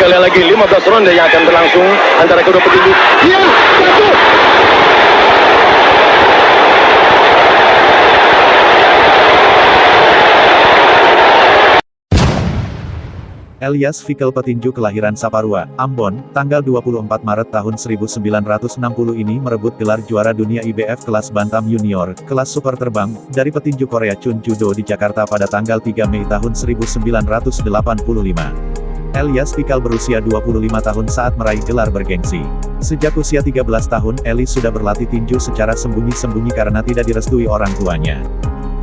sekali lagi 15 ronde yang akan berlangsung antara kedua petinju. Dia jatuh. Elias Fikal, petinju kelahiran Saparua, Ambon, tanggal 24 Maret tahun 1960 ini merebut gelar juara dunia IBF kelas bantam junior, kelas super terbang, dari petinju Korea Chun Judo di Jakarta pada tanggal 3 Mei tahun 1985. Elias Fikal berusia 25 tahun saat meraih gelar bergengsi. Sejak usia 13 tahun, Eli sudah berlatih tinju secara sembunyi-sembunyi karena tidak direstui orang tuanya.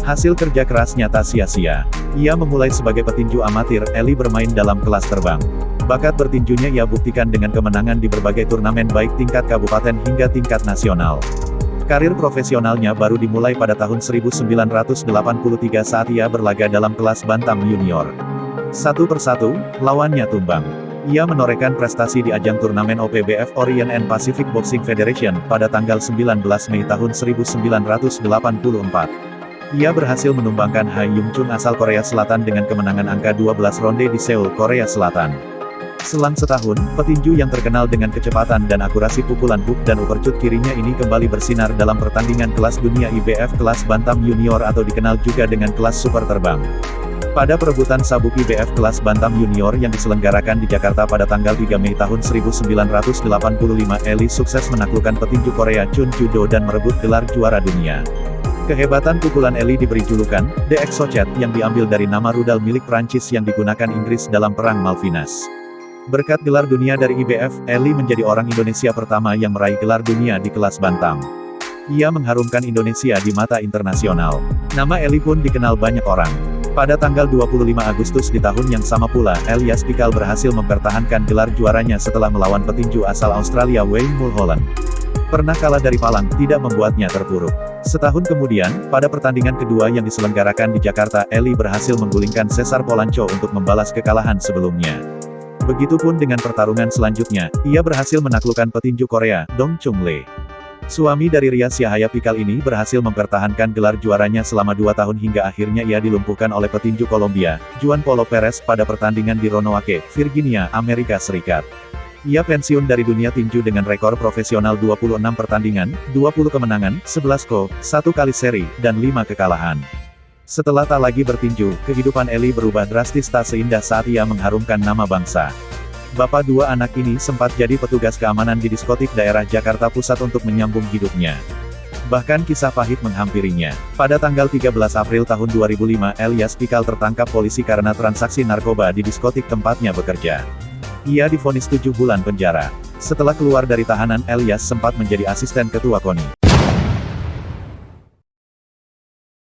Hasil kerja kerasnya tak sia-sia. Ia memulai sebagai petinju amatir, Eli bermain dalam kelas terbang. Bakat bertinjunya ia buktikan dengan kemenangan di berbagai turnamen baik tingkat kabupaten hingga tingkat nasional. Karir profesionalnya baru dimulai pada tahun 1983 saat ia berlaga dalam kelas bantam junior. Satu persatu, lawannya tumbang. Ia menorehkan prestasi di ajang turnamen OPBF Orient and Pacific Boxing Federation pada tanggal 19 Mei tahun 1984. Ia berhasil menumbangkan Ha Yung Chun asal Korea Selatan dengan kemenangan angka 12 ronde di Seoul, Korea Selatan. Selang setahun, petinju yang terkenal dengan kecepatan dan akurasi pukulan hook dan uppercut kirinya ini kembali bersinar dalam pertandingan kelas dunia IBF kelas bantam junior atau dikenal juga dengan kelas super terbang. Pada perebutan sabuk IBF kelas bantam junior yang diselenggarakan di Jakarta pada tanggal 3 Mei tahun 1985, Eli sukses menaklukkan petinju Korea Chun Judo dan merebut gelar juara dunia. Kehebatan pukulan Eli diberi julukan, The Exocet, yang diambil dari nama rudal milik Prancis yang digunakan Inggris dalam Perang Malvinas. Berkat gelar dunia dari IBF, Eli menjadi orang Indonesia pertama yang meraih gelar dunia di kelas bantam. Ia mengharumkan Indonesia di mata internasional. Nama Eli pun dikenal banyak orang. Pada tanggal 25 Agustus di tahun yang sama pula, Elias Fikal berhasil mempertahankan gelar juaranya setelah melawan petinju asal Australia Wayne Mulholland. Pernah kalah dari Palang, tidak membuatnya terpuruk. Setahun kemudian, pada pertandingan kedua yang diselenggarakan di Jakarta, Eli berhasil menggulingkan Cesar Polanco untuk membalas kekalahan sebelumnya. Begitupun dengan pertarungan selanjutnya, ia berhasil menaklukkan petinju Korea, Dong Chung Lee. Suami dari Rias Yahaya Fikal ini berhasil mempertahankan gelar juaranya selama 2 tahun hingga akhirnya ia dilumpuhkan oleh petinju Kolombia, Juan Polo Perez pada pertandingan di Roanoke, Virginia, Amerika Serikat. Ia pensiun dari dunia tinju dengan rekor profesional 26 pertandingan, 20 kemenangan, 11 KO, 1 kali seri, dan 5 kekalahan. Setelah tak lagi bertinju, kehidupan Eli berubah drastis tak seindah saat ia mengharumkan nama bangsa. Bapak dua anak ini sempat jadi petugas keamanan di diskotik daerah Jakarta Pusat untuk menyambung hidupnya. Bahkan kisah pahit menghampirinya. Pada tanggal 13 April tahun 2005, Elias Fikal tertangkap polisi karena transaksi narkoba di diskotik tempatnya bekerja. Ia divonis 7 bulan penjara. Setelah keluar dari tahanan, Elias sempat menjadi asisten ketua KONI.